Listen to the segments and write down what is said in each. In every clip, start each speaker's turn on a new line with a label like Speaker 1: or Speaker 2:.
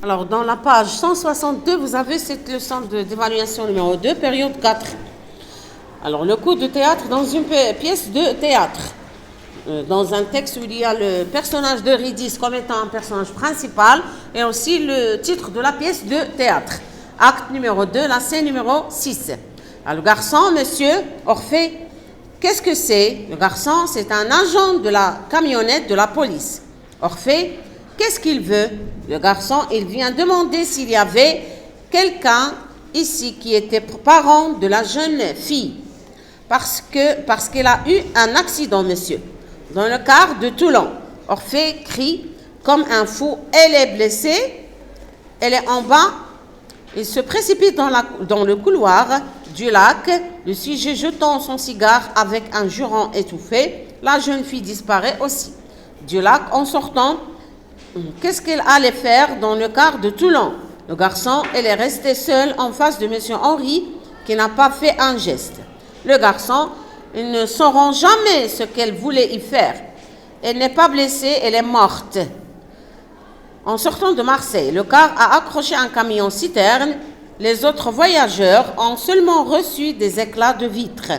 Speaker 1: Alors, dans la page 162, vous avez cette leçon d'évaluation numéro 2, période 4. Alors, le coup de théâtre dans une pièce de théâtre. Dans un texte où il y a le personnage d'Eurydice comme étant un personnage principal et aussi le titre de la pièce de théâtre. Acte numéro 2, la scène numéro 6. Alors, le garçon, monsieur Orphée, qu'est-ce que c'est? Le garçon, c'est un agent de la camionnette de la police. Orphée, qu'est-ce qu'il veut? Le garçon, il vient demander s'il y avait quelqu'un ici qui était parent de la jeune fille. Parce qu'elle a eu un accident, monsieur, dans le car de Toulon. Orphée crie comme un fou. Elle est blessée, elle est en bas. Il se précipite dans le couloir du lac. Le sujet jetant son cigare avec un juron étouffé. La jeune fille disparaît aussi. Du lac en sortant, qu'est-ce qu'elle allait faire dans le car de Toulon? Le garçon, elle est restée seule en face de monsieur Henri qui n'a pas fait un geste. Le garçon, ils ne sauront jamais ce qu'elle voulait y faire. Elle n'est pas blessée, elle est morte. En sortant de Marseille, le car a accroché un camion citerne. Les autres voyageurs ont seulement reçu des éclats de vitres.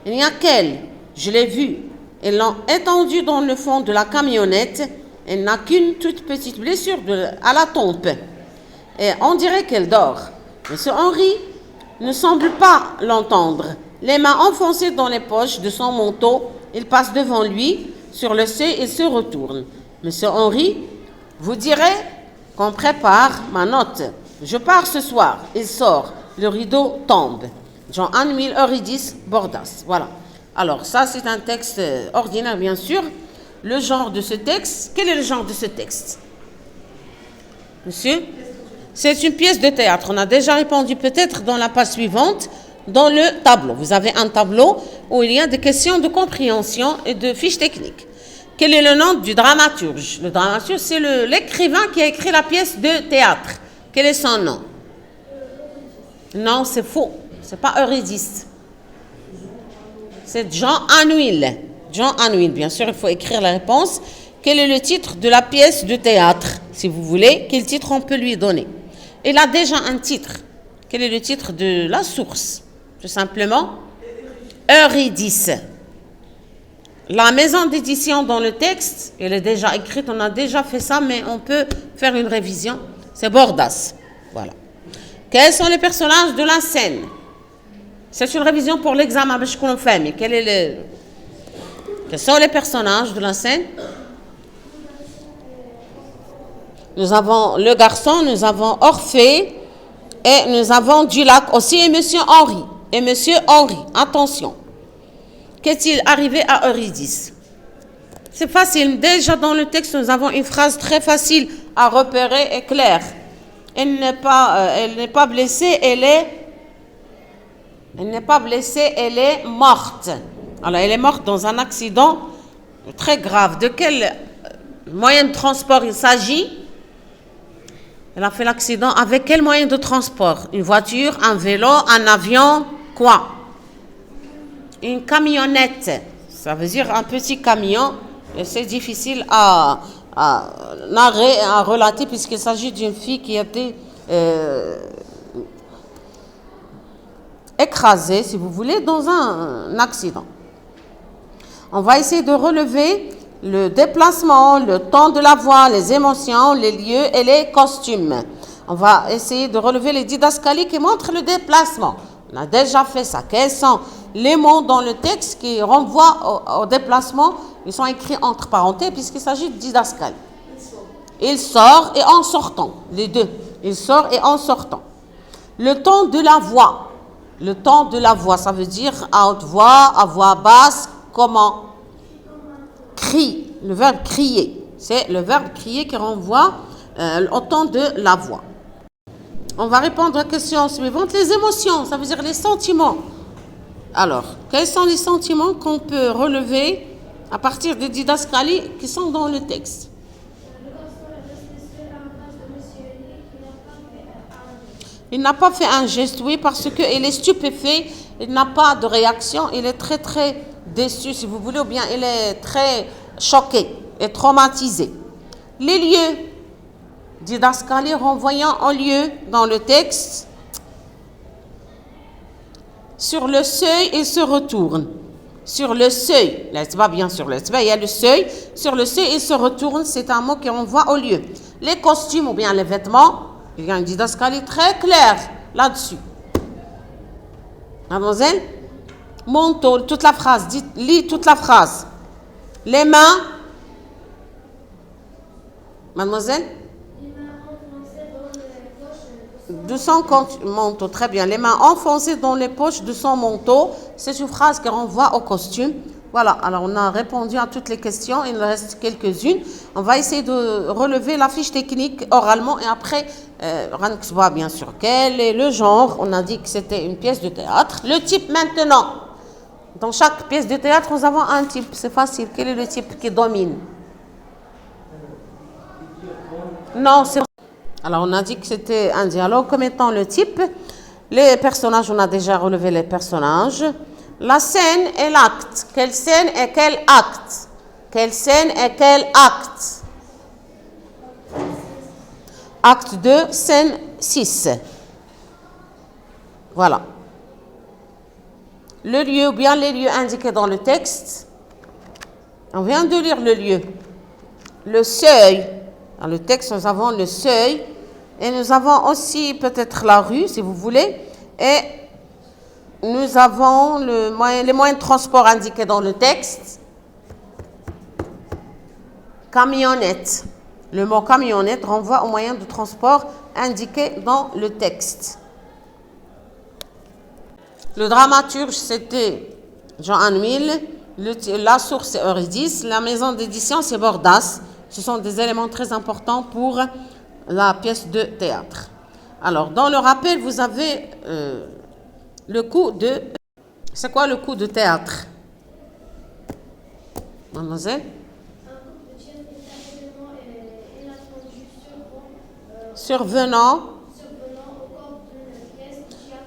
Speaker 1: Il n'y a qu'elle, je l'ai vue. Ils l'ont étendue dans le fond de la camionnette. Elle n'a qu'une toute petite blessure à la tempe. Et on dirait qu'elle dort. Monsieur Henri ne semble pas l'entendre. Les mains enfoncées dans les poches de son manteau, il passe devant lui. Sur le seuil, il se retourne. Monsieur Henri, vous direz qu'on prépare ma note. Je pars ce soir. Il sort. Le rideau tombe. Jean Anouilh, Eurydice, Bordas. Voilà. Alors, ça, c'est un texte ordinaire, bien sûr. Le genre de ce texte, quel est le genre de ce texte? Monsieur? C'est une pièce de théâtre. On a déjà répondu peut-être dans la page suivante. Dans le tableau, vous avez un tableau où il y a des questions de compréhension et de fiches techniques. Quel est le nom du dramaturge? Le dramaturge, c'est l'écrivain qui a écrit la pièce de théâtre. Quel est son nom? Non, c'est faux. C'est pas Eurydice. C'est Jean Anouilh. Jean Anouilh, bien sûr, il faut écrire la réponse. Quel est le titre de la pièce de théâtre? Si vous voulez, quel titre on peut lui donner? Il a déjà un titre. Quel est le titre de la source? Tout simplement, Eurydice. La maison d'édition dans le texte, elle est déjà écrite, on a déjà fait ça, mais on peut faire une révision. C'est Bordas. Voilà. Quels sont les personnages de la scène? C'est une révision pour l'examen. Quels sont les personnages de la scène? Nous avons le garçon, nous avons Orphée, et nous avons Dulac aussi, et monsieur Henri. Et monsieur Henri, attention. Qu'est-il arrivé à Eurydice? C'est facile. Déjà dans le texte, nous avons une phrase très facile à repérer et claire. Elle n'est pas blessée, elle n'est pas blessée, elle est morte. Alors, elle est morte dans un accident très grave. De quel moyen de transport il s'agit? Elle a fait l'accident avec quel moyen de transport? Une voiture, un vélo, un avion, quoi? Une camionnette. Ça veut dire un petit camion. Et c'est difficile à narrer, à relater, puisqu'il s'agit d'une fille qui a été écrasée, si vous voulez, dans un accident. On va essayer de relever le déplacement, le ton de la voix, les émotions, les lieux et les costumes. On va essayer de relever les didascalies qui montrent le déplacement. On a déjà fait ça. Quels sont les mots dans le texte qui renvoient au déplacement? Ils sont écrits entre parenthèses puisqu'il s'agit de didascalie. Il sort et en sortant. Les deux. Il sort et en sortant. Le ton de la voix. Le ton de la voix, ça veut dire à haute voix, à voix basse, comment? Crie, le verbe crier. C'est le verbe crier qui renvoie au ton de la voix. On va répondre à la question suivante. Les émotions, ça veut dire les sentiments. Alors, quels sont les sentiments qu'on peut relever à partir des didascalies qui sont dans le texte? Il n'a pas fait un geste, oui, parce qu'il est stupéfait, il n'a pas de réaction, il est très très déçu, si vous voulez, ou bien il est très choqué et traumatisé. Les lieux didascalie renvoyant au lieu dans le texte. Sur le seuil, il se retourne. Sur le seuil, là, c'est pas bien sur le seuil, il y a le seuil. Sur le seuil, il se retourne, c'est un mot qui renvoie au lieu. Les costumes ou bien les vêtements, il y a une didascalie très claire là-dessus. Mademoiselle? Manteau, toute la phrase, lis toute la phrase. Les mains. Mademoiselle? De son manteau, très bien. Les mains enfoncées dans les poches de son manteau. C'est une phrase qui renvoie au costume. Voilà, alors on a répondu à toutes les questions. Il nous reste quelques-unes. On va essayer de relever la fiche technique oralement et après, voit bien sûr quel est le genre. On a dit que c'était une pièce de théâtre. Le type maintenant. Dans chaque pièce de théâtre, nous avons un type. C'est facile. Quel est le type qui domine? Non, c'est... Alors, on a dit que c'était un dialogue comme étant le type. Les personnages, on a déjà relevé les personnages. La scène et l'acte. Quelle scène et quel acte? Quelle scène et quel acte? Acte 2, scène 6. Voilà. Le lieu ou bien les lieux indiqués dans le texte. On vient de lire le lieu. Le seuil. Dans le texte, nous avons le seuil. Et nous avons aussi peut-être la rue, si vous voulez. Et nous avons les moyens de transport indiqués dans le texte. Camionnette. Le mot camionnette renvoie aux moyens de transport indiqués dans le texte. Le dramaturge, c'était Jean Anouilh. La source, c'est Eurydice. La maison d'édition, c'est Bordas. Ce sont des éléments très importants pour la pièce de théâtre. Alors, dans le rappel, vous avez le coup de... C'est quoi le coup de théâtre? Mademoiselle? Survenant.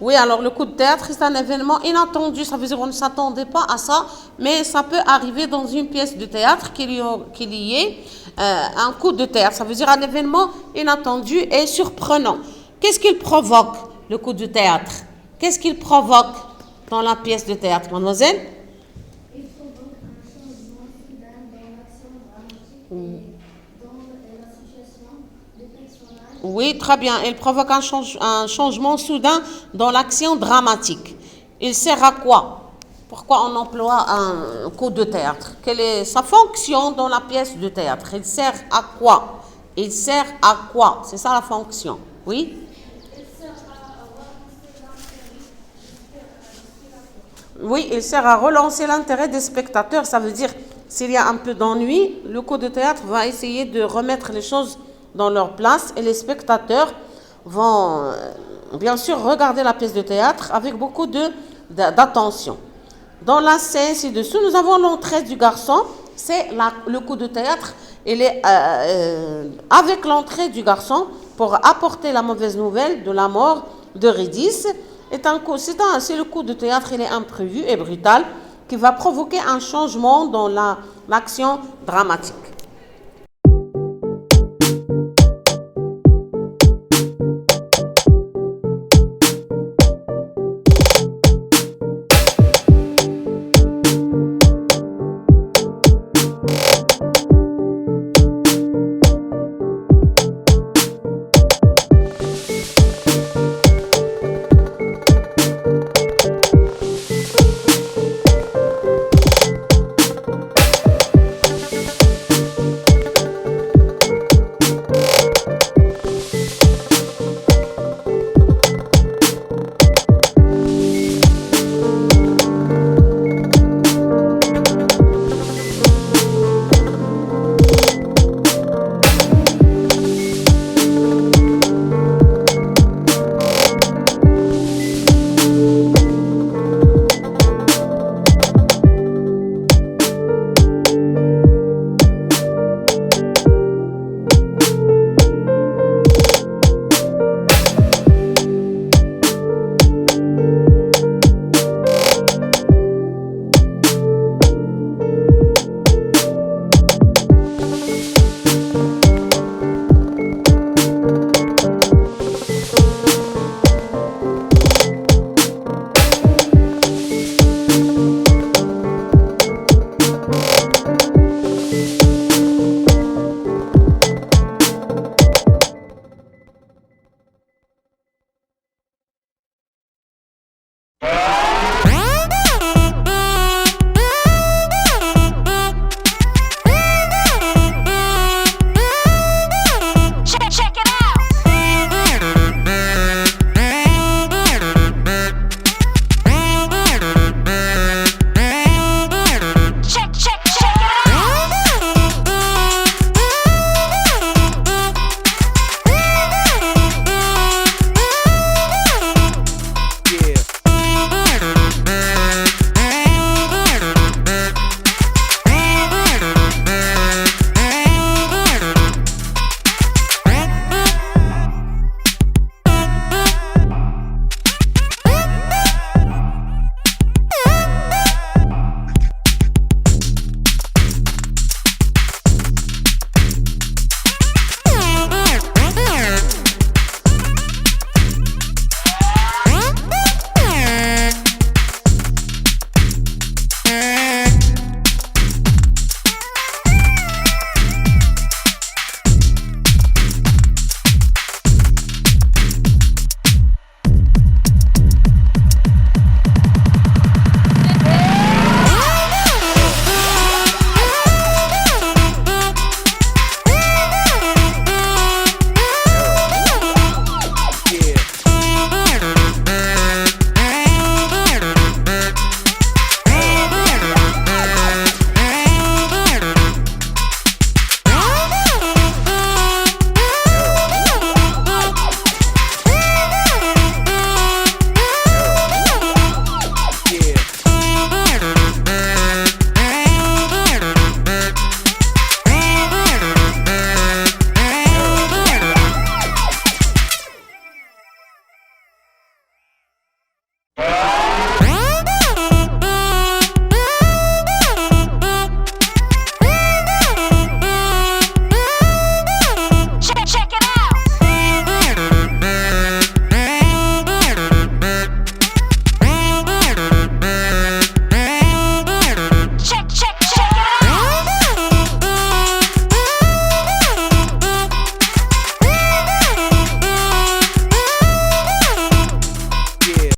Speaker 1: Oui, alors le coup de théâtre, c'est un événement inattendu. Ça veut dire qu'on ne s'attendait pas à ça, mais ça peut arriver dans une pièce de théâtre qu'il y ait un coup de théâtre. Ça veut dire un événement inattendu et surprenant. Qu'est-ce qu'il provoque, le coup de théâtre? Qu'est-ce qu'il provoque dans la pièce de théâtre, mademoiselle?
Speaker 2: Il provoque un changement soudain dans l'action dramatique et dans la situation des personnages.
Speaker 1: Oui, très bien. Il provoque un changement soudain dans l'action dramatique. Il sert à quoi? Pourquoi on emploie un coup de théâtre? Quelle est sa fonction dans la pièce de théâtre? Il sert à quoi? Il sert à quoi? C'est ça la fonction. Oui? Oui, il sert à relancer l'intérêt des spectateurs. Ça veut dire, s'il y a un peu d'ennui, le coup de théâtre va essayer de remettre les choses dans leur place et les spectateurs vont bien sûr regarder la pièce de théâtre avec beaucoup d'attention. Dans la scène ci-dessous, nous avons l'entrée du garçon. C'est le coup de théâtre. Il est avec l'entrée du garçon pour apporter la mauvaise nouvelle de la mort d'Eurydice. C'est le coup de théâtre, il est imprévu et brutal qui va provoquer un changement dans l'action dramatique.